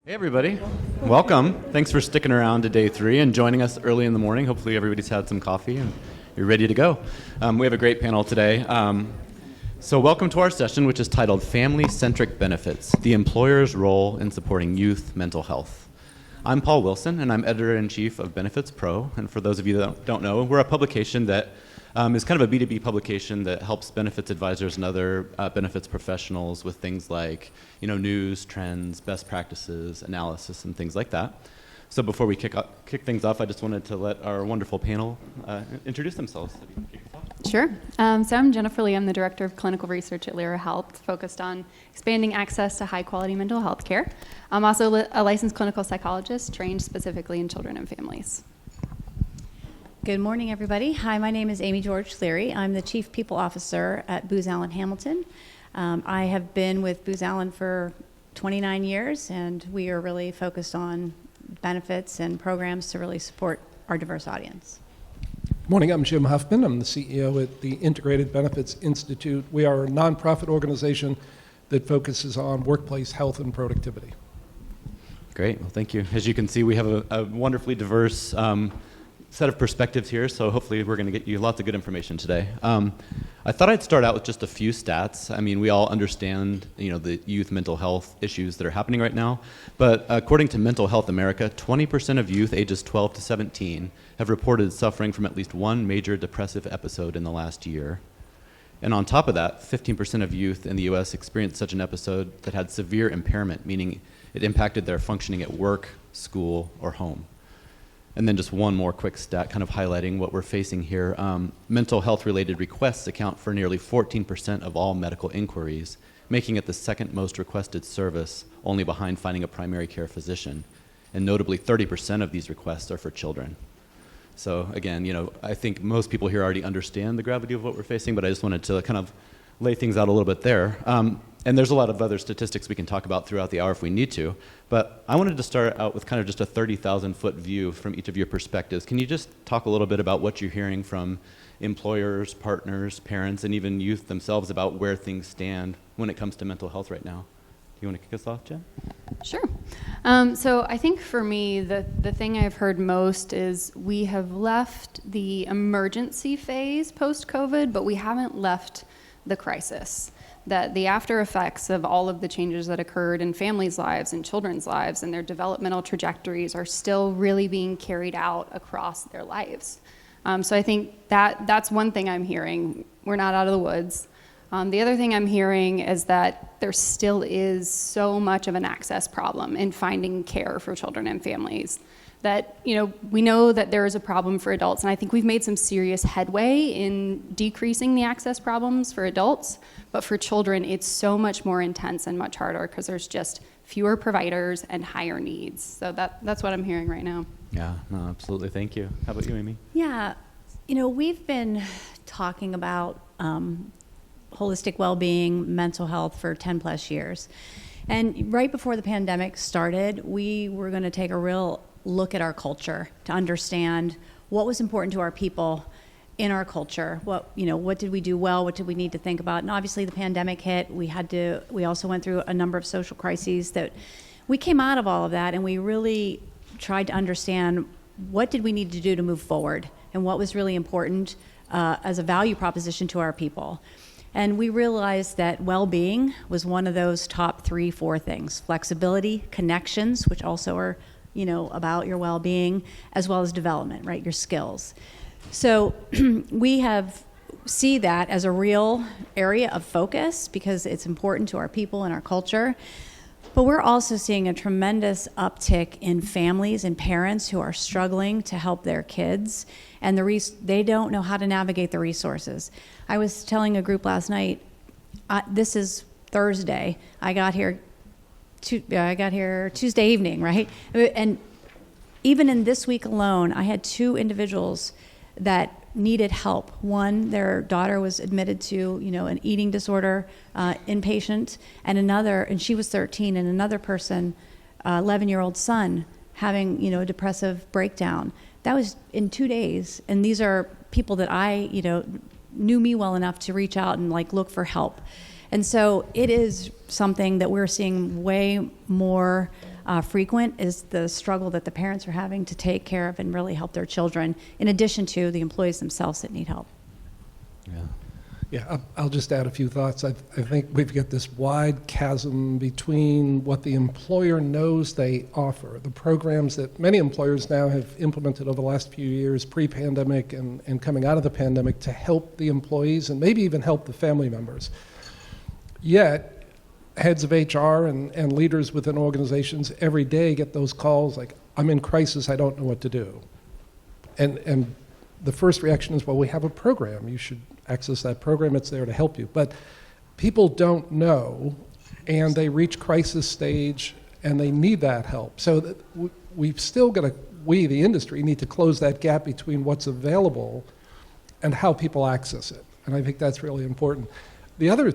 Hey everybody, welcome. Thanks for sticking around to day 3 and joining us early in the morning. Hopefully everybody's had some coffee and you're ready to go. We have a great panel today. So welcome to our session, which is titled Family-Centric Benefits, the Employer's Role in Supporting Youth Mental Health. I'm Paul Wilson, and I'm Editor-in-Chief of Benefits Pro. And for those of you that don't know, we're a publication that is kind of a B2B publication that helps benefits advisors and other benefits professionals with things like, news, trends, best practices, analysis, and things like that. So before we kick things off, I just wanted to let our wonderful panel introduce themselves. Sure. So I'm Jennifer Lee. I'm the Director of Clinical Research at Lyra Health, focused on expanding access to high-quality mental health care. I'm also a licensed clinical psychologist trained specifically in children and families. Good morning, everybody. Hi, my name is Amy George Leary. I'm the Chief People Officer at Booz Allen Hamilton. I have been with Booz Allen for 29 years, and we are really focused on benefits and programs to really support our diverse audience. Good morning, I'm Jim Huffman. I'm the CEO at the Integrated Benefits Institute. We are a nonprofit organization that focuses on workplace health and productivity. Great, well thank you. As you can see, we have a wonderfully diverse set of perspectives here, so hopefully we're going to get you lots of good information today. I thought I'd start out with just a few stats. I mean, we all understand, the youth mental health issues that are happening right now, but according to Mental Health America, 20% of youth ages 12 to 17 have reported suffering from at least one major depressive episode in the last year. And on top of that, 15% of youth in the U.S. experienced such an episode that had severe impairment, meaning it impacted their functioning at work, school, or home. And then just one more quick stat kind of highlighting what we're facing here. Mental health related requests account for nearly 14% of all medical inquiries, making it the second most requested service, only behind finding a primary care physician. And notably, 30% of these requests are for children. So again, I think most people here already understand the gravity of what we're facing, but I just wanted to kind of lay things out a little bit there. And there's a lot of other statistics we can talk about throughout the hour if we need to, but I wanted to start out with kind of just a 30,000-foot view from each of your perspectives. Can you just talk a little bit about what you're hearing from employers, partners, parents, and even youth themselves about where things stand when it comes to mental health right now? Do you want to kick us off, Jen? Sure. So I think for me, the thing I've heard most is we have left the emergency phase post-COVID, but we haven't left the crisis. That the after effects of all of the changes that occurred in families' lives and children's lives and their developmental trajectories are still really being carried out across their lives. So I think that's one thing I'm hearing. We're not out of the woods. The other thing I'm hearing is that there still is so much of an access problem in finding care for children and families. That, we know that there is a problem for adults, and I think we've made some serious headway in decreasing the access problems for adults, but for children, it's so much more intense and much harder because there's just fewer providers and higher needs. So that's what I'm hearing right now. Yeah, no, absolutely. Thank you. How about you, Amy? Yeah, we've been talking about holistic well-being, mental health for 10 plus years. And right before the pandemic started, we were going to take a real look at our culture to understand what was important to our people in our culture. What did we do well? What did we need to think about? And obviously the pandemic hit. We also went through a number of social crises that we came out of all of that, and we really tried to understand what did we need to do to move forward and what was really important as a value proposition to our people. And we realized that well-being was one of those top 3-4 things. Flexibility, connections, which also are about your well-being, as well as development, right, your skills. So we see that as a real area of focus because it's important to our people and our culture. But we're also seeing a tremendous uptick in families and parents who are struggling to help their kids, and they don't know how to navigate the resources. I was telling a group last night, this is Thursday. I got here Tuesday evening, right? And even in this week alone, I had 2 individuals that needed help. One, their daughter was admitted to, an eating disorder inpatient, and she was 13, and another person, 11-year-old son, having, a depressive breakdown. That was in 2 days, and these are people that I, knew me well enough to reach out and look for help. And so it is something that we're seeing way more frequent is the struggle that the parents are having to take care of and really help their children, in addition to the employees themselves that need help. Yeah. Yeah, I'll just add a few thoughts. I think we've got this wide chasm between what the employer knows they offer, the programs that many employers now have implemented over the last few years, pre-pandemic and coming out of the pandemic, to help the employees and maybe even help the family members. Yet, heads of HR and leaders within organizations every day get those calls like, I'm in crisis, I don't know what to do. And the first reaction is, well, we have a program. You should access that program. It's there to help you. But people don't know, and they reach crisis stage, and they need that help. So that we've still got to, we, the industry, need to close that gap between what's available and how people access it. And I think that's really important. The other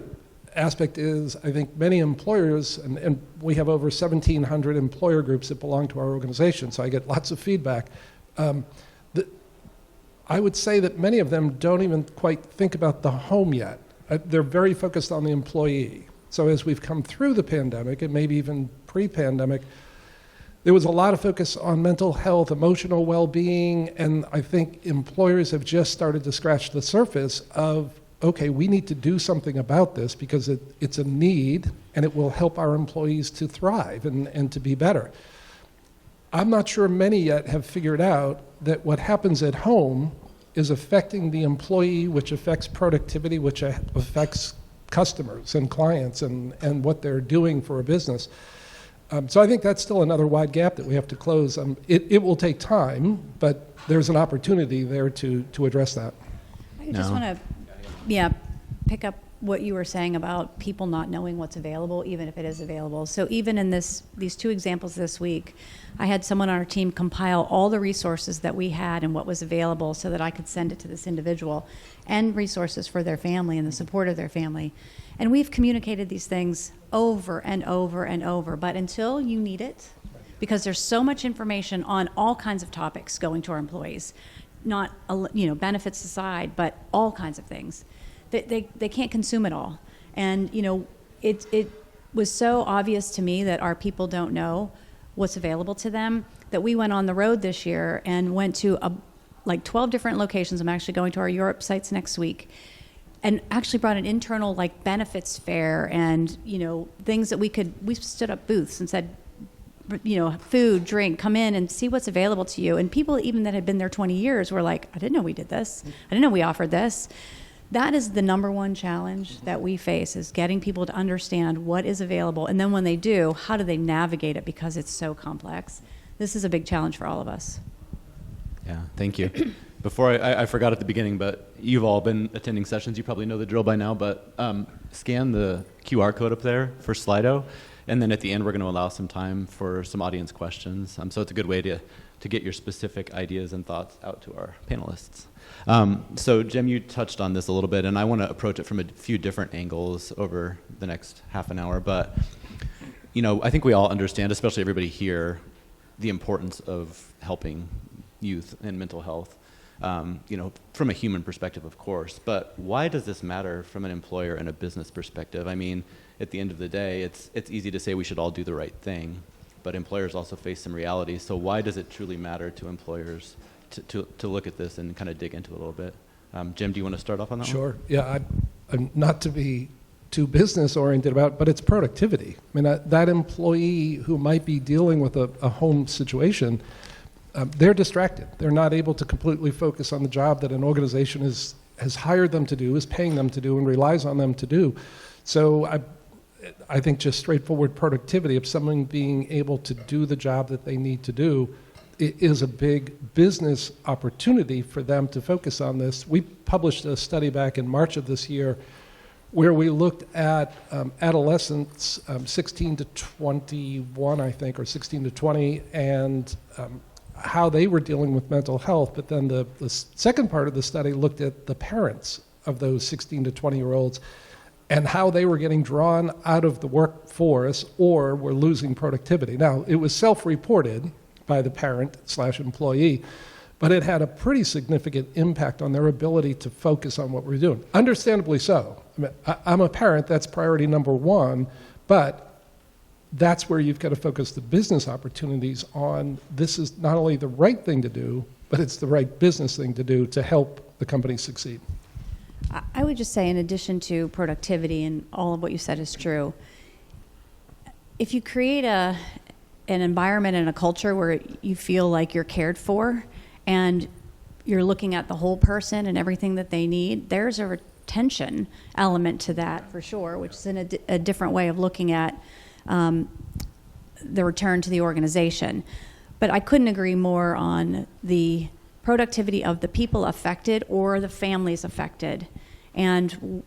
aspect is, I think many employers, and we have over 1,700 employer groups that belong to our organization, so I get lots of feedback. I would say that many of them don't even quite think about the home yet. They're very focused on the employee. So as we've come through the pandemic, and maybe even pre-pandemic, there was a lot of focus on mental health, emotional well-being, and I think employers have just started to scratch the surface of, okay, we need to do something about this because it's a need, and it will help our employees to thrive and to be better. I'm not sure many yet have figured out that what happens at home is affecting the employee, which affects productivity, which affects customers and clients and what they're doing for a business. So I think that's still another wide gap that we have to close. It will take time, but there's an opportunity there to address that. I just want to pick up what you were saying about people not knowing what's available, even if it is available. So even in these two examples this week, I had someone on our team compile all the resources that we had and what was available so that I could send it to this individual, and resources for their family and the support of their family. And we've communicated these things over and over and over, but until you need it, because there's so much information on all kinds of topics going to our employees, not benefits aside, but all kinds of things. They can't consume it all. And, it was so obvious to me that our people don't know what's available to them that we went on the road this year and went to 12 different locations. I'm actually going to our Europe sites next week, and actually brought an internal benefits fair and, things that we stood up booths and said, food, drink, come in and see what's available to you. And people even that had been there 20 years were like, I didn't know we did this. I didn't know we offered this. That is the number one challenge that we face, is getting people to understand what is available. And then when they do, how do they navigate it, because it's so complex. This is a big challenge for all of us. Yeah, thank you. Before I forgot at the beginning, but you've all been attending sessions. You probably know the drill by now, but scan the QR code up there for Slido. And then at the end, we're going to allow some time for some audience questions. So it's a good way to get your specific ideas and thoughts out to our panelists. So Jim, you touched on this a little bit, and I want to approach it from a few different angles over the next half an hour. But, I think we all understand, especially everybody here, the importance of helping youth and mental health, from a human perspective, of course. But why does this matter from an employer and a business perspective? I mean, at the end of the day, it's easy to say we should all do the right thing, but employers also face some realities. So why does it truly matter to employers to look at this and kind of dig into it a little bit? Jim, do you want to start off on that one? Sure. Yeah, I'm not to be too business oriented about, but it's productivity. I mean, that employee who might be dealing with a home situation, they're distracted. They're not able to completely focus on the job that an organization has hired them to do, is paying them to do, and relies on them to do. So I think just straightforward productivity of someone being able to do the job that they need to do is a big business opportunity for them to focus on this. We published a study back in March of this year where we looked at adolescents, 16 to 21, I think, or 16 to 20, and how they were dealing with mental health. But then the second part of the study looked at the parents of those 16 to 20-year-olds and how they were getting drawn out of the workforce or were losing productivity. Now, it was self-reported by the parent/employee, but it had a pretty significant impact on their ability to focus on what we're doing. Understandably so. I mean, I'm a parent, that's priority number one, but that's where you've got to focus the business opportunities on. This is not only the right thing to do, but it's the right business thing to do to help the company succeed. I would just say, in addition to productivity, and all of what you said is true, if you create an environment and a culture where you feel like you're cared for and you're looking at the whole person and everything that they need, there's a retention element to that for sure, which is in a different way of looking at the return to the organization. But I couldn't agree more on the productivity of the people affected or the families affected, and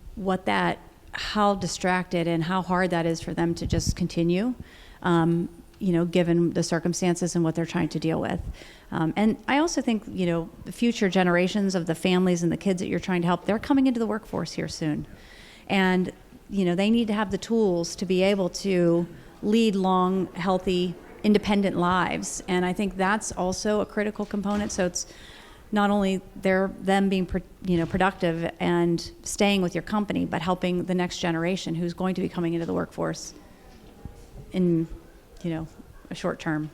how distracted and how hard that is for them to just continue, given the circumstances and what they're trying to deal with. And I also think, the future generations of the families and the kids that you're trying to help, they're coming into the workforce here soon. And, they need to have the tools to be able to lead long, healthy, independent lives. And I think that's also a critical component. So it's not only them being productive and staying with your company, but helping the next generation who's going to be coming into the workforce in a short term.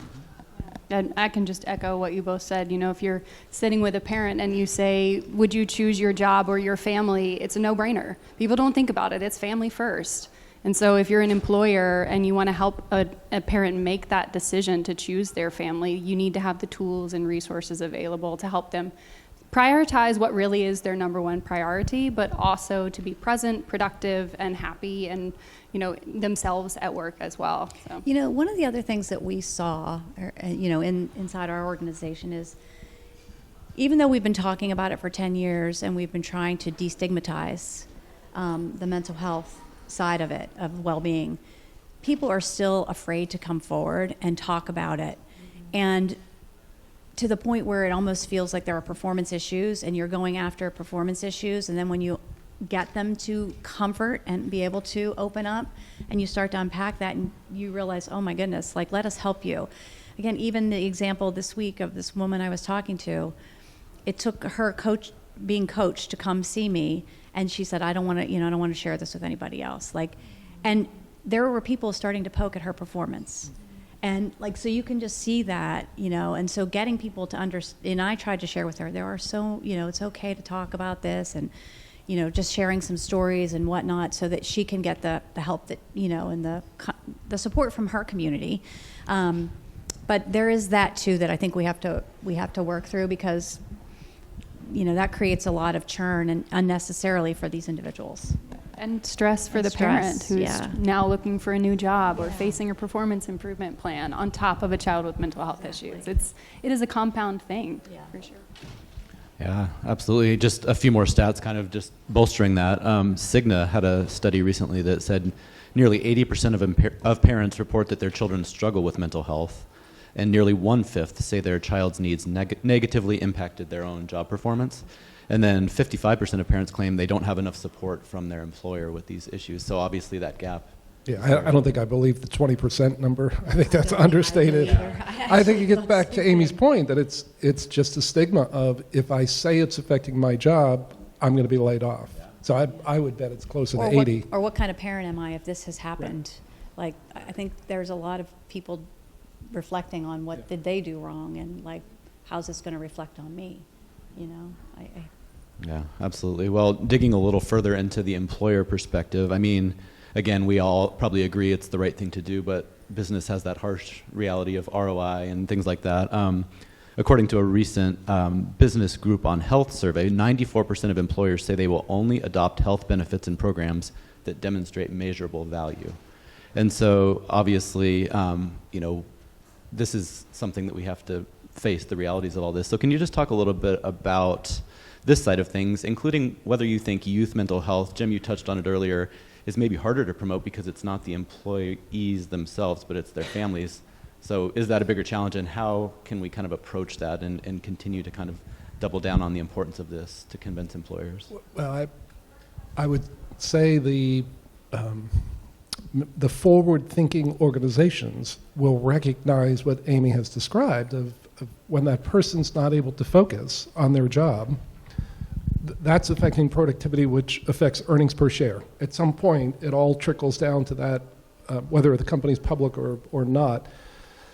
And I can just echo what you both said. If you're sitting with a parent and you say, would you choose your job or your family? It's a no-brainer. People don't think about it. It's family first. And so if you're an employer and you want to help a parent make that decision to choose their family, you need to have the tools and resources available to help them prioritize what really is their number one priority, but also to be present, productive, and happy, and themselves at work as well. So. One of the other things that we saw, inside our organization is, even though we've been talking about it for 10 years and we've been trying to destigmatize the mental health side of it, of well-being, people are still afraid to come forward and talk about it. And to the point where it almost feels like there are performance issues and you're going after performance issues, and then when you get them to comfort and be able to open up and you start to unpack that and you realize, oh my goodness, let us help you. Again, even the example this week of this woman I was talking to, it took her being coached to come see me, and she said, I don't want to share this with anybody else. And there were people starting to poke at her performance. And so you can just see that, and so getting people to understand, and I tried to share with her, it's okay to talk about this, and, just sharing some stories and whatnot so that she can get the help that, and the support from her community. But there is that too that I think we have to work through, because, that creates a lot of churn and unnecessarily for these individuals. And stress for the parent who's now looking for a new job or facing a performance improvement plan on top of a child with mental health issues. It is a compound thing, for sure. Yeah, absolutely. Just a few more stats kind of just bolstering that. Cigna had a study recently that said nearly 80% of parents report that their children struggle with mental health, and nearly 1/5 say their child's needs negatively impacted their own job performance. And then 55% of parents claim they don't have enough support from their employer with these issues. So obviously that gap. Yeah, I don't think I believe the 20% number. I think that's understated. I think you get back to Amy's point that it's just a stigma of, if I say it's affecting my job, I'm going to be laid off. Yeah. So I would bet it's closer to 80. Or what kind of parent am I if this has happened? Right. I think there's a lot of people reflecting on what did they do wrong, and how's this going to reflect on me? Yeah, absolutely. Well, digging a little further into the employer perspective, I mean, again, we all probably agree it's the right thing to do, but business has that harsh reality of ROI and things like that. According to a recent Business Group on Health survey, 94% of employers say they will only adopt health benefits and programs that demonstrate measurable value. And so, obviously, this is something that we have to face, the realities of all this. So can you just talk a little bit about this side of things, including whether you think youth mental health, Jim, you touched on it earlier, is maybe harder to promote because it's not the employees themselves, but it's their families. So is that a bigger challenge, and how can we kind of approach that and continue to kind of double down on the importance of this to convince employers? Well, I would say the forward-thinking organizations will recognize what Amy has described of when that person's not able to focus on their job, that's affecting productivity, which affects earnings per share. At some point, it all trickles down to that whether the company's public or not.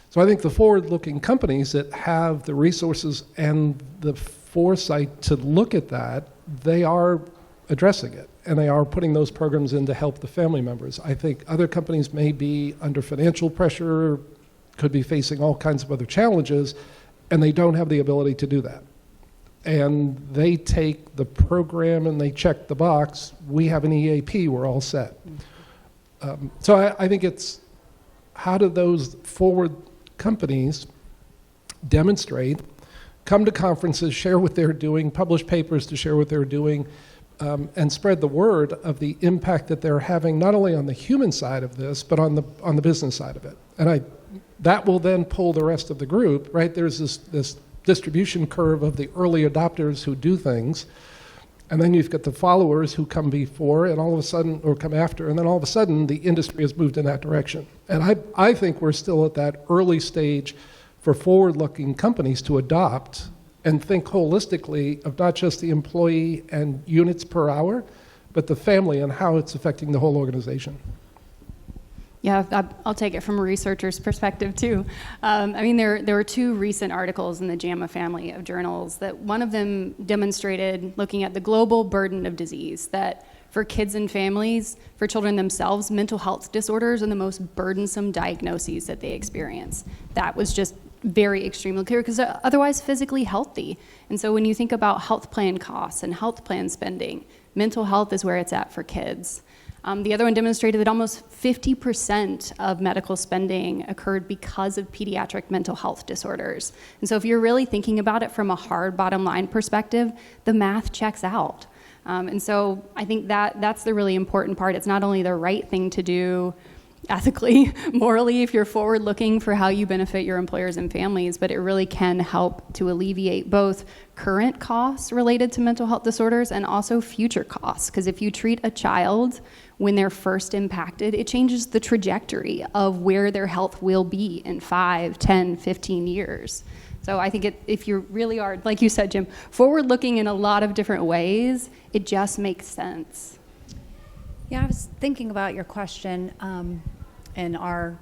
So I think the forward-looking companies that have the resources and the foresight to look at that, they are addressing it, and they are putting those programs in to help the family members. I think other companies may be under financial pressure, could be facing all kinds of other challenges, and they don't have the ability to do that. And they take the program and they check the box. We have an EAP, we're all set. So I think it's how do those forward companies demonstrate, come to conferences, share what they're doing, publish papers to share what they're doing, and spread the word of the impact that they're having not only on the human side of this, but on the business side of it. And that will then pull the rest of the group, right? There's this distribution curve of the early adopters who do things, and then you've got the followers who come before and all of a sudden, or come after, and then all of a sudden the industry has moved in that direction. And I think we're still at that early stage for forward-looking companies to adopt and think holistically of not just the employee and units per hour, but the family and how it's affecting the whole organization. Yeah, I'll take it from a researcher's perspective too. I mean, there were two recent articles in the JAMA family of journals that one of them demonstrated looking at the global burden of disease, that for kids and families, for children themselves, mental health disorders are the most burdensome diagnoses that they experience. That was just very extremely clear because they're otherwise physically healthy. And so when you think about health plan costs and health plan spending, mental health is where it's at for kids. The other one demonstrated that almost 50% of medical spending occurred because of pediatric mental health disorders. And so if you're really thinking about it from a hard bottom line perspective, the math checks out. And so I think that's the really important part. It's not only the right thing to do ethically, morally, if you're forward looking for how you benefit your employers and families, but it really can help to alleviate both current costs related to mental health disorders and also future costs. Because if you treat a child when they're first impacted, it changes the trajectory of where their health will be in 5, 10, 15 years. So I think if you really are, like you said, Jim, forward looking in a lot of different ways, it just makes sense. Yeah, I was thinking about your question, and our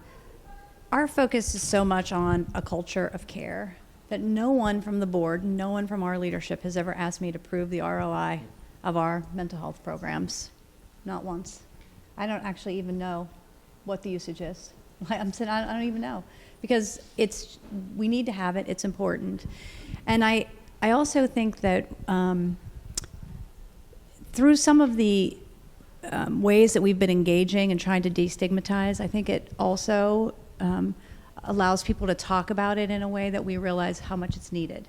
focus is so much on a culture of care that no one from the board, no one from our leadership has ever asked me to prove the ROI of our mental health programs. Not once. I don't actually even know what the usage is. I'm saying I don't even know, because we need to have it. It's important, and I also think that through some of the ways that we've been engaging and trying to destigmatize, I think it also allows people to talk about it in a way that we realize how much it's needed.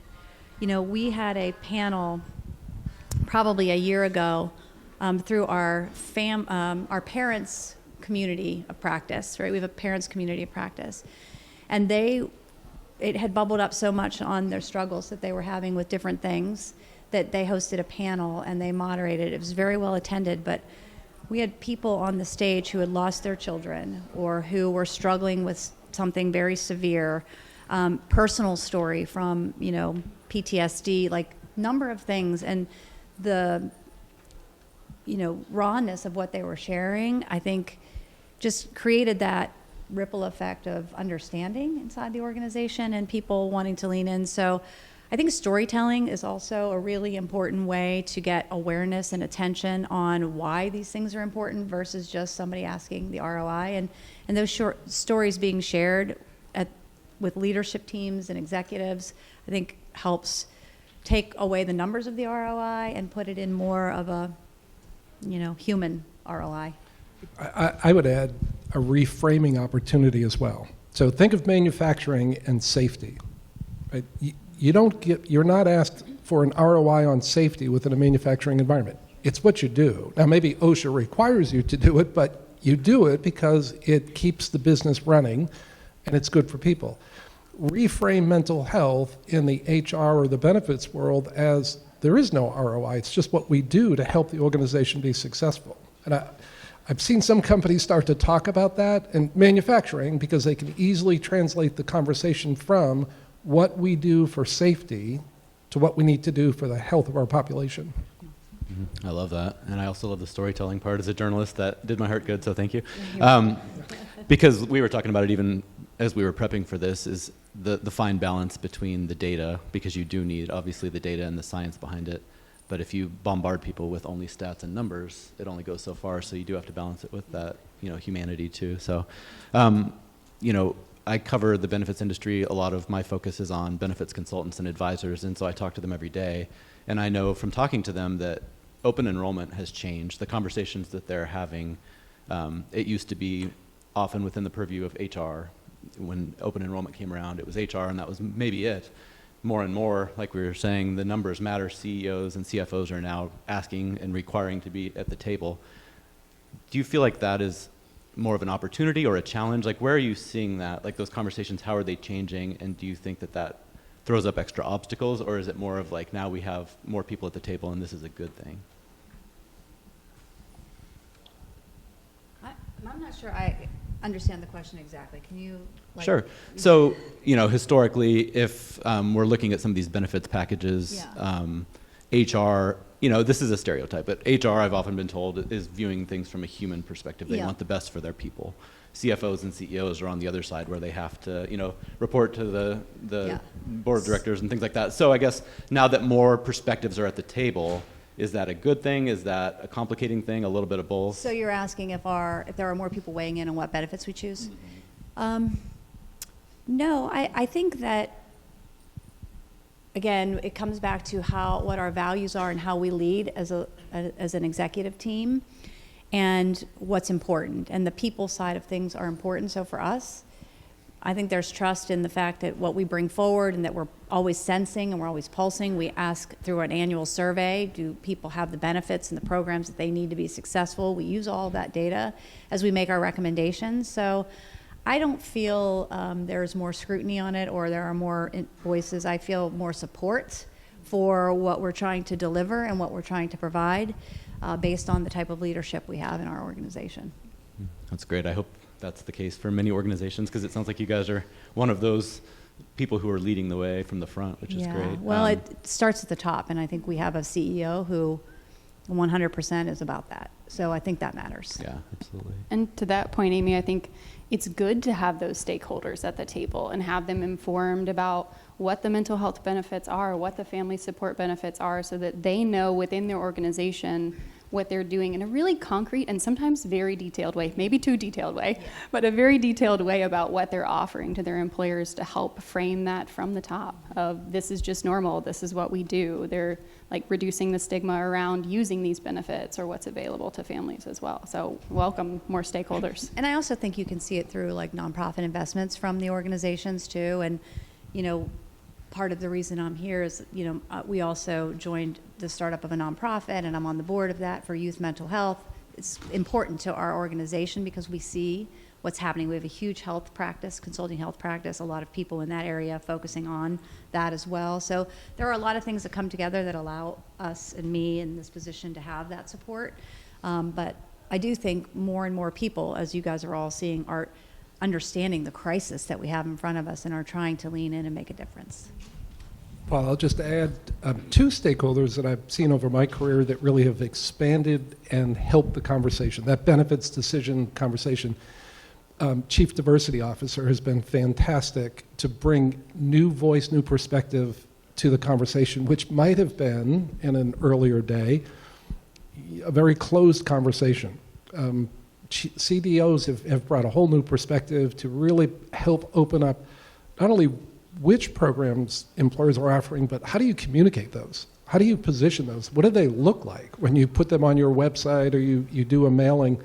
You know, we had a panel probably a year ago through our parents' community of practice, right? We have a parents' community of practice. And it had bubbled up so much on their struggles that they were having with different things that they hosted a panel and they moderated. It was very well attended, but we had people on the stage who had lost their children or who were struggling with something very severe, personal story from, PTSD, like number of things. And the, rawness of what they were sharing, I think just created that ripple effect of understanding inside the organization and people wanting to lean in. So I think storytelling is also a really important way to get awareness and attention on why these things are important versus just somebody asking the ROI. And those short stories being shared with leadership teams and executives, I think helps take away the numbers of the ROI and put it in more of a, human ROI. I would add a reframing opportunity as well. So think of manufacturing and safety. Right? You're not asked for an ROI on safety within a manufacturing environment. It's what you do. Now, maybe OSHA requires you to do it, but you do it because it keeps the business running and it's good for people. Reframe mental health in the HR or the benefits world as there is no ROI. It's just what we do to help the organization be successful. And I've seen some companies start to talk about that in manufacturing because they can easily translate the conversation from what we do for safety to what we need to do for the health of our population. I love that. And I also love the storytelling part as a journalist. That did my heart good, so thank you. because we were talking about it even as we were prepping for this, is the fine balance between the data, because you do need obviously the data and the science behind it. But if you bombard people with only stats and numbers, it only goes so far. So you do have to balance it with that, humanity too. So, I cover the benefits industry. A lot of my focus is on benefits consultants and advisors, and so I talk to them every day. And I know from talking to them that open enrollment has changed. The conversations that they're having, it used to be often within the purview of HR. When open enrollment came around, it was HR, and that was maybe it. More and more, like we were saying, the numbers matter. CEOs and CFOs are now asking and requiring to be at the table. Do you feel like that is more of an opportunity or a challenge? Like, where are you seeing that? Like, those conversations, how are they changing? And do you think that that throws up extra obstacles, or is it more of like, now we have more people at the table and this is a good thing? I'm not sure I understand the question exactly. Can you? Sure. So, historically, if we're looking at some of these benefits packages, HR, this is a stereotype, but HR, I've often been told, is viewing things from a human perspective. They want the best for their people. CFOs and CEOs are on the other side, where they have to, report to the board of directors and things like that. So I guess now that more perspectives are at the table, is that a good thing? Is that a complicating thing? A little bit of both? So you're asking if there are more people weighing in on what benefits we choose? No, I think that, again, it comes back to what our values are and how we lead as an executive team, and what's important. And the people side of things are important. So for us, I think there's trust in the fact that what we bring forward, and that we're always sensing and we're always pulsing. We ask through an annual survey, do people have the benefits and the programs that they need to be successful? We use all of that data as we make our recommendations. So I don't feel there's more scrutiny on it, or there are more voices. I feel more support for what we're trying to deliver and what we're trying to provide based on the type of leadership we have in our organization. That's great. I hope that's the case for many organizations, because it sounds like you guys are one of those people who are leading the way from the front, which is great. Well, it starts at the top, and I think we have a CEO who 100% is about that. So I think that matters. Yeah, absolutely. And to that point, Amy, I think it's good to have those stakeholders at the table and have them informed about what the mental health benefits are, what the family support benefits are, so that they know within their organization what they're doing in a really concrete and sometimes very detailed way, maybe too detailed way, but a very detailed way about what they're offering to their employers to help frame that from the top of, this is just normal, this is what we do. They're like reducing the stigma around using these benefits or what's available to families as well. So welcome more stakeholders. And I also think you can see it through like nonprofit investments from the organizations too. And, part of the reason I'm here is, we also joined the startup of a nonprofit, and I'm on the board of that for youth mental health. It's important to our organization because we see what's happening. We have a huge health practice, consulting health practice, a lot of people in that area focusing on that as well. So there are a lot of things that come together that allow us and me in this position to have that support. But I do think more and more people, as you guys are all seeing, are understanding the crisis that we have in front of us and are trying to lean in and make a difference. Paul, I'll just add two stakeholders that I've seen over my career that really have expanded and helped the conversation, that benefits decision conversation. Chief Diversity Officer has been fantastic to bring new voice, new perspective to the conversation, which might have been, in an earlier day, a very closed conversation. CDOs have brought a whole new perspective to really help open up not only which programs employers are offering, but how do you communicate those? How do you position those? What do they look like when you put them on your website or you do a mailing?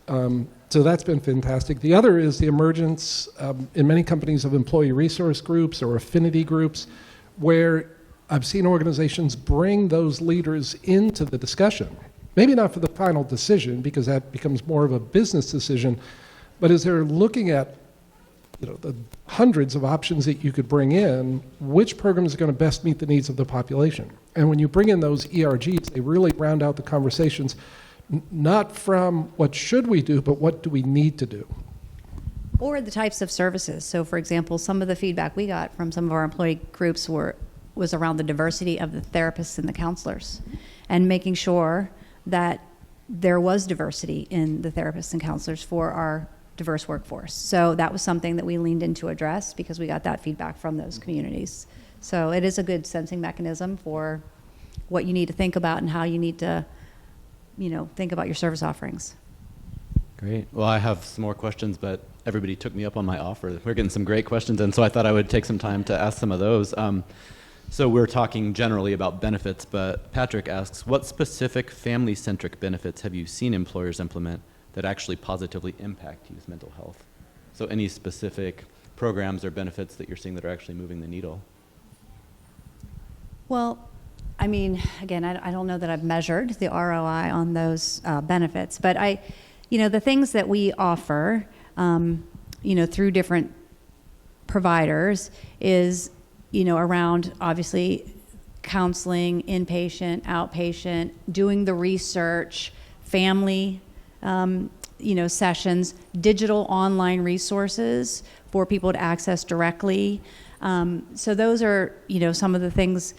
So that's been fantastic. The other is the emergence in many companies of employee resource groups or affinity groups, where I've seen organizations bring those leaders into the discussion. Maybe not for the final decision, because that becomes more of a business decision, but as they're looking at the hundreds of options that you could bring in, which program is going to best meet the needs of the population? And when you bring in those ERGs, they really round out the conversations, not from what should we do, but what do we need to do? Or the types of services. So for example, some of the feedback we got from some of our employee groups was around the diversity of the therapists and the counselors, and making sure that there was diversity in the therapists and counselors for our diverse workforce. So that was something that we leaned in to address because we got that feedback from those communities. So it is a good sensing mechanism for what you need to think about and how you need to, think about your service offerings. Great. Well, I have some more questions, but everybody took me up on my offer. We're getting some great questions, and so I thought I would take some time to ask some of those. So we're talking generally about benefits, but Patrick asks, what specific family-centric benefits have you seen employers implement that actually positively impact youth mental health? So any specific programs or benefits that you're seeing that are actually moving the needle? Well, I mean, again, I don't know that I've measured the ROI on those benefits, but the things that we offer, through different providers is, around obviously counseling, inpatient, outpatient, doing the research, family, sessions, digital online resources for people to access directly. So those are, some of the things,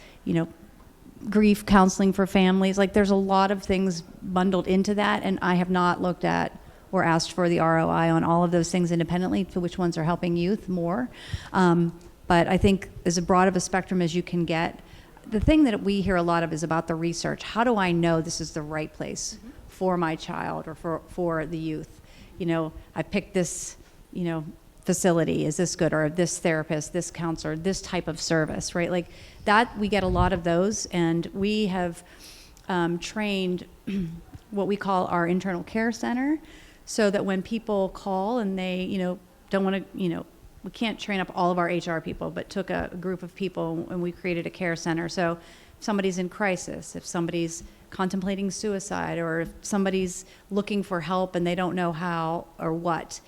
grief counseling for families. Like there's a lot of things bundled into that, and I have not looked at or asked for the ROI on all of those things independently to which ones are helping youth more. But I think as broad of a spectrum as you can get. The thing that we hear a lot of is about the research. How do I know this is the right place for my child or for the youth? I picked this, facility. Is this good? Or this therapist, this counselor, this type of service, right? Like that, we get a lot of those. And we have trained what we call our internal care center so that when people call and they, don't want to, we can't train up all of our HR people, but took a group of people and we created a care center. So if somebody's in crisis, if somebody's contemplating suicide, or if somebody's looking for help and they don't know how or what,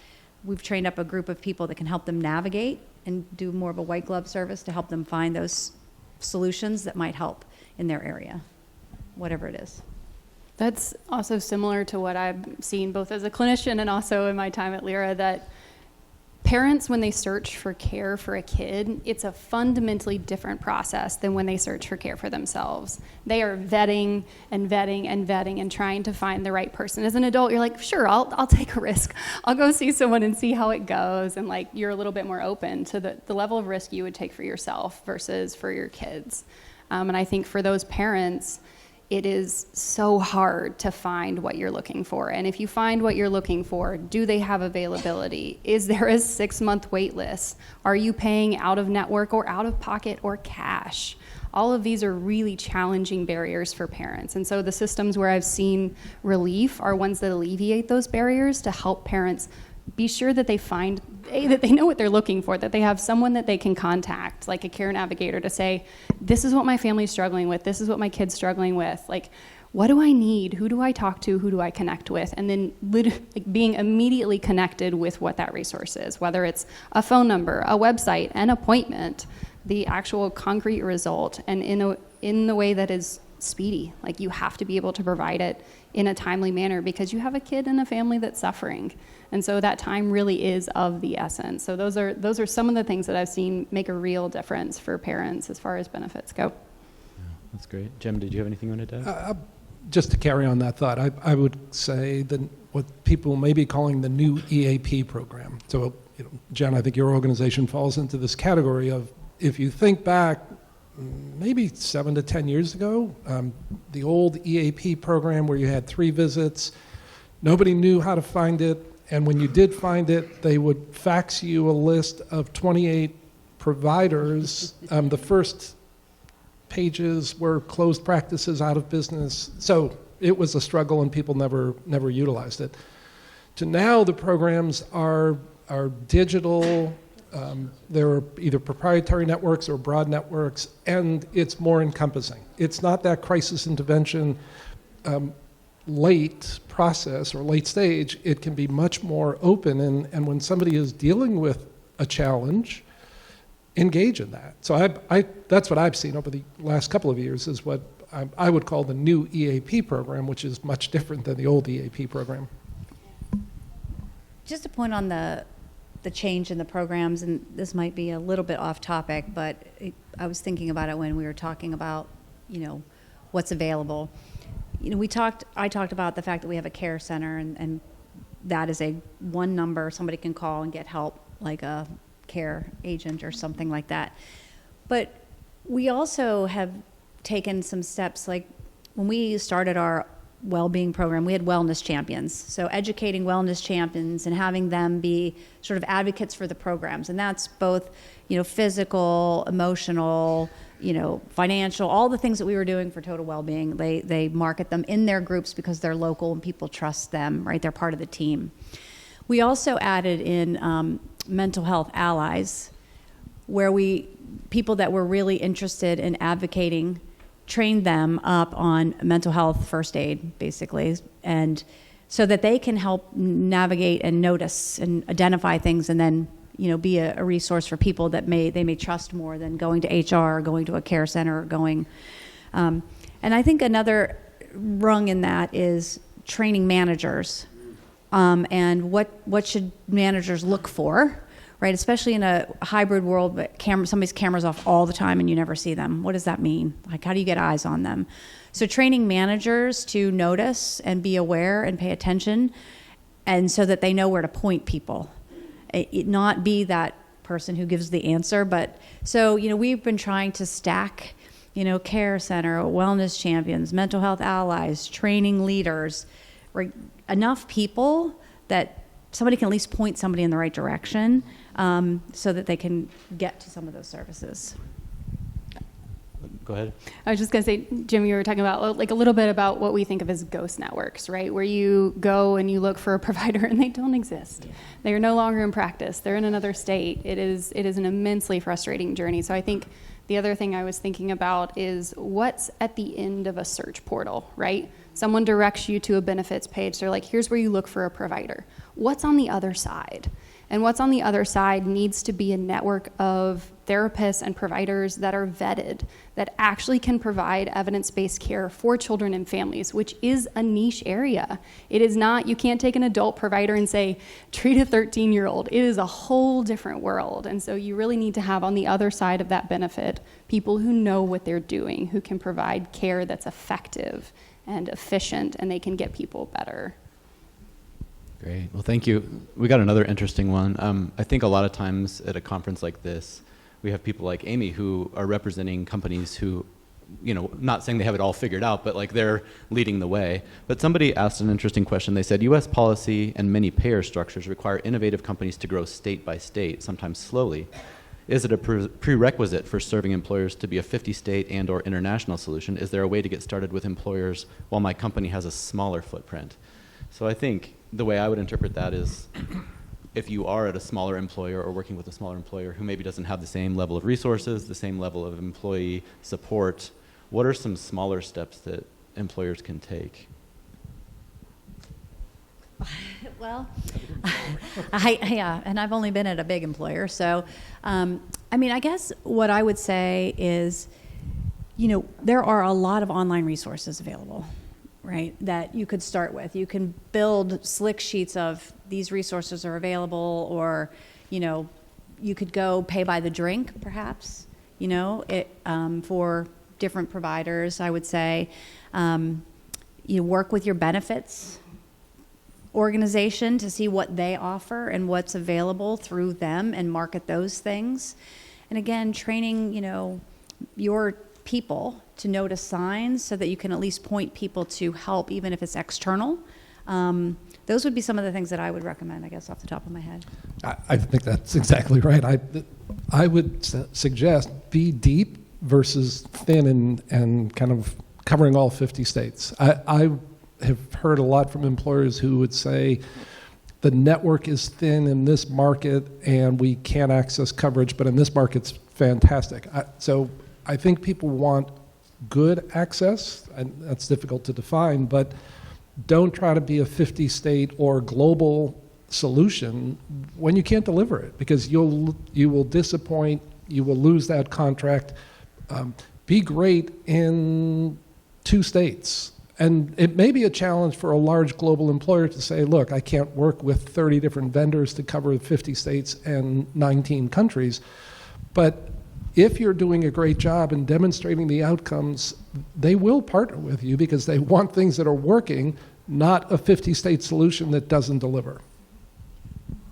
we've trained up a group of people that can help them navigate and do more of a white glove service to help them find those solutions that might help in their area, whatever it is. That's also similar to what I've seen both as a clinician and also in my time at Lyra, that parents, when they search for care for a kid, it's a fundamentally different process than when they search for care for themselves. They are vetting and vetting and vetting and trying to find the right person. As an adult, you're like, sure, I'll take a risk. I'll go see someone and see how it goes. And like, you're a little bit more open to the level of risk you would take for yourself versus for your kids. And I think for those parents, it is so hard to find what you're looking for. And if you find what you're looking for, do they have availability? Is there a 6-month wait list? Are you paying out of network or out of pocket or cash? All of these are really challenging barriers for parents. And so the systems where I've seen relief are ones that alleviate those barriers to help parents be sure that they find, that they know what they're looking for, that they have someone that they can contact, like a care navigator, to say, this is what my family's struggling with, this is what my kid's struggling with, like, what do I need, who do I talk to, who do I connect with, and then being immediately connected with what that resource is, whether it's a phone number, a website, an appointment, the actual concrete result, and in the way that is speedy. Like, you have to be able to provide it in a timely manner because you have a kid in a family that's suffering. And so that time really is of the essence. So those are some of the things that I've seen make a real difference for parents as far as benefits go. Yeah, that's great. Jim, did you have anything you wanted to add? Just to carry on that thought, I would say that what people may be calling the new EAP program. So, Jen, I think your organization falls into this category of, if you think back, maybe 7 to 10 years ago, the old EAP program where you had 3 visits, nobody knew how to find it, and when you did find it, they would fax you a list of 28 providers. The first pages were closed practices, out of business, so it was a struggle and people never utilized it. To now, the programs are digital. There are either proprietary networks or broad networks, and it's more encompassing. It's not that crisis intervention late process or late stage. It can be much more open, and when somebody is dealing with a challenge, engage in that. So that's what I've seen over the last couple of years, is what I would call the new EAP program, which is much different than the old EAP program. Just a point on the change in the programs, and this might be a little bit off topic, but I was thinking about it when we were talking about, what's available. I talked about the fact that we have a care center, and that is a one number somebody can call and get help, like a care agent or something like that. But we also have taken some steps, like when we started our well-being program, we had wellness champions. So educating wellness champions and having them be sort of advocates for the programs. And that's both, physical, emotional, financial, all the things that we were doing for total well-being. They market them in their groups because they're local and people trust them, right? They're part of the team. We also added in mental health allies, where people that were really interested in advocating, trained them up on mental health first aid, basically, and so that they can help navigate and notice and identify things, and then be a resource for people that they may trust more than going to HR or going to a care center or going. And I think another rung in that is training managers, and what should managers look for. Right, especially in a hybrid world, but somebody's camera's off all the time and you never see them. What does that mean? Like, how do you get eyes on them? So training managers to notice and be aware and pay attention, and so that they know where to point people. It not be that person who gives the answer, but so, we've been trying to stack, care center, wellness champions, mental health allies, training leaders, right? Enough people that somebody can at least point somebody in the right direction, so that they can get to some of those services. Go ahead. I was just going to say, Jim, you were talking about like a little bit about what we think of as ghost networks, right? Where you go and you look for a provider and they don't exist. Yeah. They are no longer in practice. They're in another state. It is an immensely frustrating journey. So I think the other thing I was thinking about is what's at the end of a search portal, right? Someone directs you to a benefits page. They're like, here's where you look for a provider. What's on the other side? And what's on the other side needs to be a network of therapists and providers that are vetted, that actually can provide evidence-based care for children and families, which is a niche area. It is not, you can't take an adult provider and say, treat a 13-year-old. It is a whole different world. And so you really need to have on the other side of that benefit people who know what they're doing, who can provide care that's effective and efficient, and they can get people better. Great. Well, thank you. We got another interesting one. I think a lot of times at a conference like this, we have people like Amy who are representing companies who, not saying they have it all figured out, but like they're leading the way. But somebody asked an interesting question. They said, U.S. policy and many payer structures require innovative companies to grow state by state, sometimes slowly. Is it a prerequisite for serving employers to be a 50-state and or international solution? Is there a way to get started with employers while my company has a smaller footprint? So I think the way I would interpret that is if you are at a smaller employer or working with a smaller employer who maybe doesn't have the same level of resources, the same level of employee support, what are some smaller steps that employers can take? Well, and I've only been at a big employer. So, I guess what I would say is, there are a lot of online resources available, right, that you could start with. You can build slick sheets of these resources are available, or, you could go pay by the drink, perhaps, for different providers, I would say. You work with your benefits organization to see what they offer and what's available through them and market those things. And again, training, your people to notice signs so that you can at least point people to help, even if it's external. Those would be some of the things that I would recommend, I guess, off the top of my head. I think that's exactly right. I would suggest be deep versus thin and kind of covering all 50 states. I have heard a lot from employers who would say the network is thin in this market and we can't access coverage, but in this market it's fantastic. So I think people want good access, and that's difficult to define, but don't try to be a 50-state or global solution when you can't deliver it, because you will disappoint, you will lose that contract. Be great in 2 states. And it may be a challenge for a large global employer to say, look, I can't work with 30 different vendors to cover 50 states and 19 countries. But if you're doing a great job in demonstrating the outcomes, they will partner with you because they want things that are working, not a 50-state solution that doesn't deliver.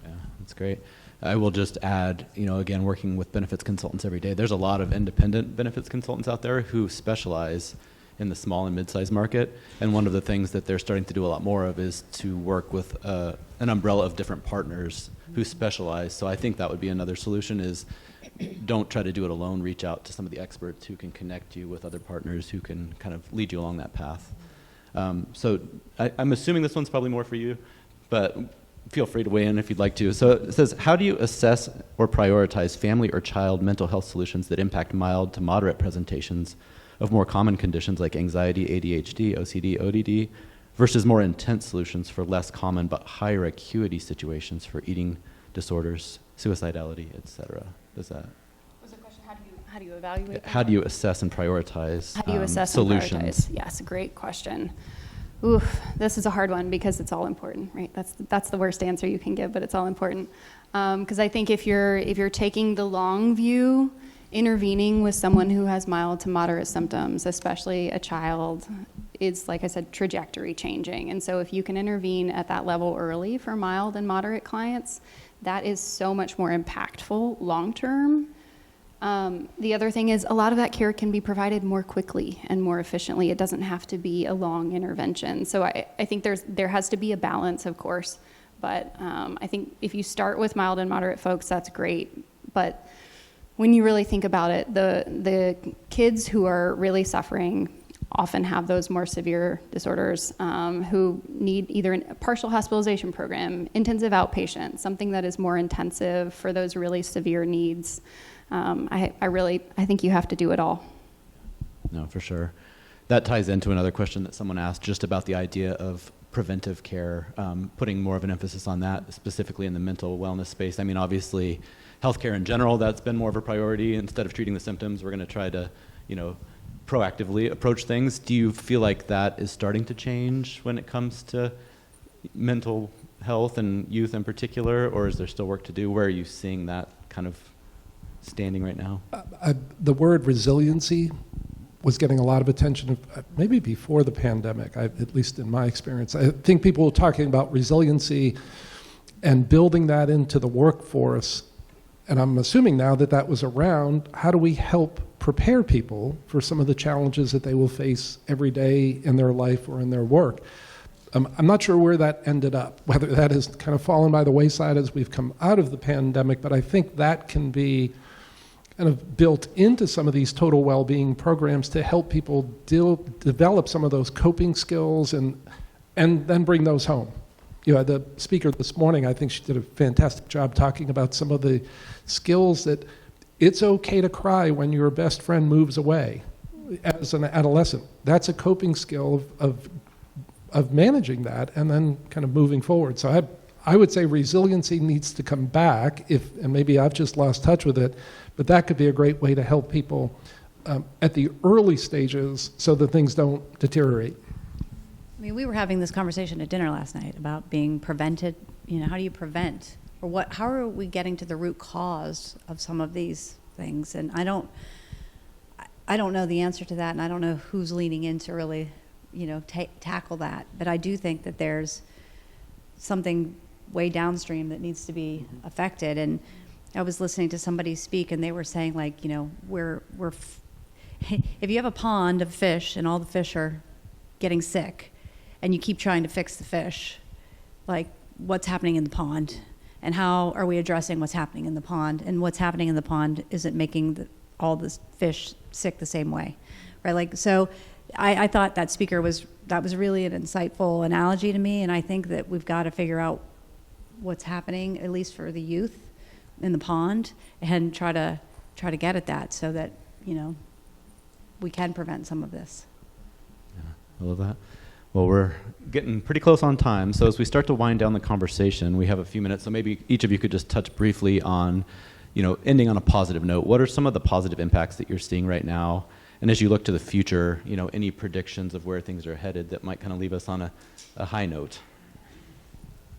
Yeah, that's great. I will just add, again, working with benefits consultants every day, there's a lot of independent benefits consultants out there who specialize in the small and mid-sized market. And one of the things that they're starting to do a lot more of is to work with an umbrella of different partners who specialize. So I think that would be another solution is don't try to do it alone. Reach out to some of the experts who can connect you with other partners who can kind of lead you along that path. So I'm assuming this one's probably more for you, but feel free to weigh in if you'd like to. So it says, how do you assess or prioritize family or child mental health solutions that impact mild to moderate presentations of more common conditions like anxiety, ADHD, OCD, ODD, versus more intense solutions for less common but higher acuity situations for eating disorders, suicidality, etc.? Does that? Was the question, how do you evaluate that? How do you assess and prioritize How do you assess solutions? and prioritize? Yes, great question. Oof, this is a hard one because it's all important, right? That's the worst answer you can give, but it's all important. Because I think if you're taking the long view, intervening with someone who has mild to moderate symptoms, especially a child, is, like I said, trajectory changing. And so if you can intervene at that level early for mild and moderate clients, that is so much more impactful long term. The other thing is a lot of that care can be provided more quickly and more efficiently. It doesn't have to be a long intervention. So I think there has to be a balance, of course. But I think if you start with mild and moderate folks, that's great. But when you really think about it, the kids who are really suffering often have those more severe disorders who need either a partial hospitalization program, intensive outpatient, something that is more intensive for those really severe needs. I think you have to do it all. No, for sure. That ties into another question that someone asked just about the idea of preventive care, putting more of an emphasis on that, specifically in the mental wellness space. I mean, obviously, healthcare in general, that's been more of a priority. Instead of treating the symptoms, we're going to try to, proactively approach things. Do you feel like that is starting to change when it comes to mental health and youth in particular, or is there still work to do? Where are you seeing that kind of standing right now? The word resiliency was getting a lot of attention, maybe before the pandemic, at least in my experience. I think people were talking about resiliency and building that into the workforce. And I'm assuming now that that was around, how do we help prepare people for some of the challenges that they will face every day in their life or in their work? I'm not sure where that ended up, whether that has kind of fallen by the wayside as we've come out of the pandemic, but I think that can be kind of built into some of these total well-being programs to help people develop some of those coping skills and then bring those home. The speaker this morning, I think she did a fantastic job talking about some of the skills that it's okay to cry when your best friend moves away as an adolescent. That's a coping skill of managing that and then kind of moving forward. So I would say resiliency needs to come back, and maybe I've just lost touch with it, but that could be a great way to help people at the early stages so that things don't deteriorate. I mean, we were having this conversation at dinner last night about being prevented. How do you prevent? Or how are we getting to the root cause of some of these things? And I don't know the answer to that, and I don't know who's leaning in to really, tackle that. But I do think that there's something way downstream that needs to be affected. And I was listening to somebody speak, and they were saying, like, if you have a pond of fish and all the fish are getting sick, and you keep trying to fix the fish, like, what's happening in the pond? And how are we addressing what's happening in the pond? And what's happening in the pond isn't making all the fish sick the same way, right? Like, so I thought that was really an insightful analogy to me, and I think that we've got to figure out what's happening, at least for the youth in the pond, and try to get at that so that, we can prevent some of this. Yeah, I love that. Well, we're getting pretty close on time, so as we start to wind down the conversation, we have a few minutes, so maybe each of you could just touch briefly on, ending on a positive note. What are some of the positive impacts that you're seeing right now? And as you look to the future, any predictions of where things are headed that might kind of leave us on a high note?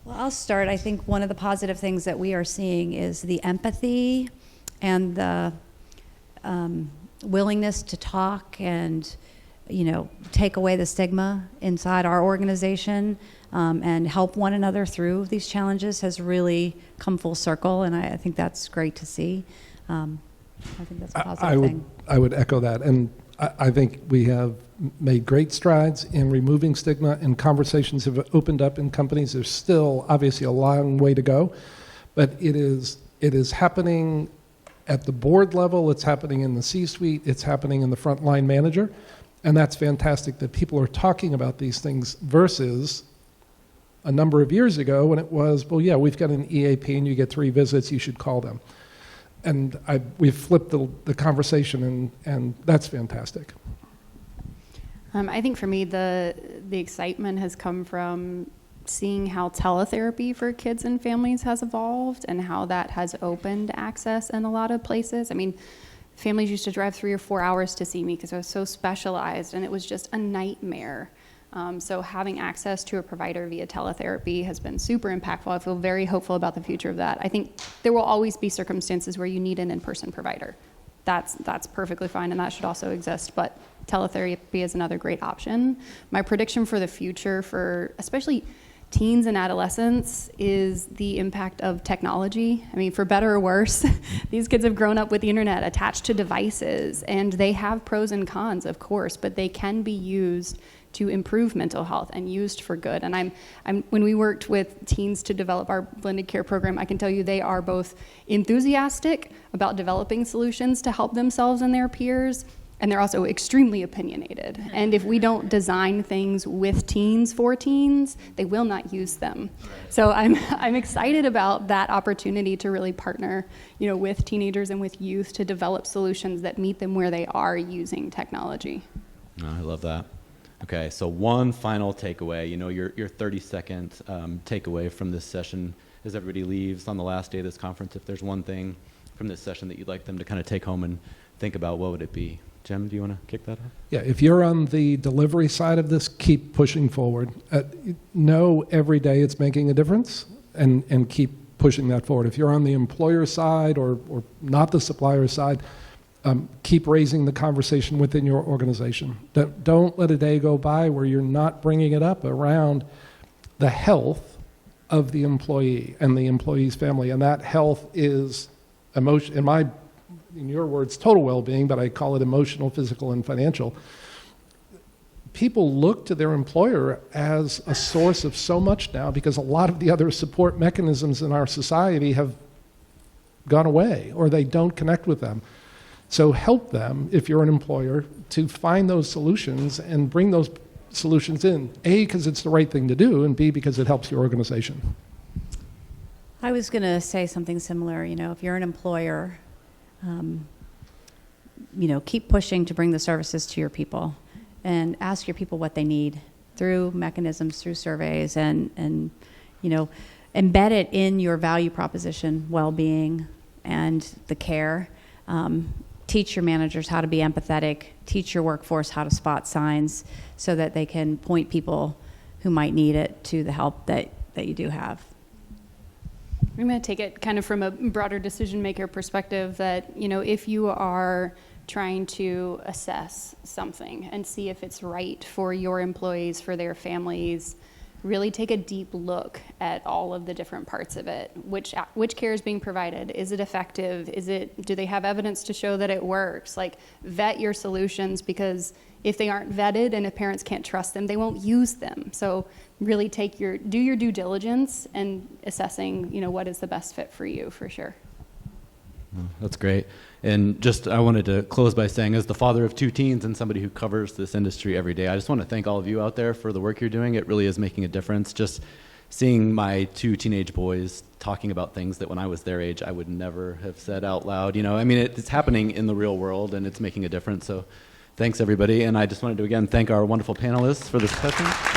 Well, I'll start. I think one of the positive things that we are seeing is the empathy and the willingness to talk and take away the stigma inside our organization and help one another through these challenges has really come full circle, and I think that's great to see. I think that's a positive thing. I would echo that, and I think we have made great strides in removing stigma, and conversations have opened up in companies. There's still obviously a long way to go, but it is happening at the board level, it's happening in the C-suite, it's happening in the frontline manager, and that's fantastic that people are talking about these things versus a number of years ago when it was, well, yeah, we've got an EAP and you get 3 visits, you should call them. And we've flipped the conversation, and that's fantastic. I think for me, the excitement has come from seeing how teletherapy for kids and families has evolved and how that has opened access in a lot of places. I mean, families used to drive 3 or 4 hours to see me because I was so specialized, and it was just a nightmare. So having access to a provider via teletherapy has been super impactful. I feel very hopeful about the future of that. I think there will always be circumstances where you need an in-person provider. That's perfectly fine, and that should also exist, but teletherapy is another great option. My prediction for the future for especially teens and adolescents is the impact of technology. I mean, for better or worse, these kids have grown up with the internet attached to devices, and they have pros and cons, of course, but they can be used to improve mental health and used for good. And when we worked with teens to develop our blended care program, I can tell you they are both enthusiastic about developing solutions to help themselves and their peers, and they're also extremely opinionated. And if we don't design things with teens for teens, they will not use them. So I'm excited about that opportunity to really partner, with teenagers and with youth to develop solutions that meet them where they are using technology. Oh, I love that. Okay, so one final takeaway, your 30-second takeaway from this session as everybody leaves on the last day of this conference. If there's one thing from this session that you'd like them to kind of take home and think about, what would it be? Jim, do you want to kick that off? Yeah, if you're on the delivery side of this, keep pushing forward. Know every day it's making a difference, and keep pushing that forward. If you're on the employer side or not the supplier side, keep raising the conversation within your organization. Don't let a day go by where you're not bringing it up around the health of the employee and the employee's family. And that health is emotion, in your words, total well-being, but I call it emotional, physical, and financial. People look to their employer as a source of so much now because a lot of the other support mechanisms in our society have gone away or they don't connect with them. So help them, if you're an employer, to find those solutions and bring those solutions in, A, because it's the right thing to do, and B, because it helps your organization. I was going to say something similar. If you're an employer, keep pushing to bring the services to your people and ask your people what they need through mechanisms, through surveys, and embed it in your value proposition, well-being, and the care. Teach your managers how to be empathetic, teach your workforce how to spot signs so that they can point people who might need it to the help that you do have. I'm going to take it kind of from a broader decision maker perspective that, if you are trying to assess something and see if it's right for your employees, for their families, really take a deep look at all of the different parts of it. Which care is being provided? Is it effective? Do they have evidence to show that it works? Vet your solutions, because if they aren't vetted and if parents can't trust them, they won't use them. So really do your due diligence and assessing, what is the best fit for you, for sure. That's great. And I wanted to close by saying, as the father of 2 teens and somebody who covers this industry every day, I just want to thank all of you out there for the work you're doing. It really is making a difference. Just seeing my 2 teenage boys talking about things that when I was their age, I would never have said out loud. It's happening in the real world, and it's making a difference. So thanks, everybody. And I just wanted to, again, thank our wonderful panelists for this session.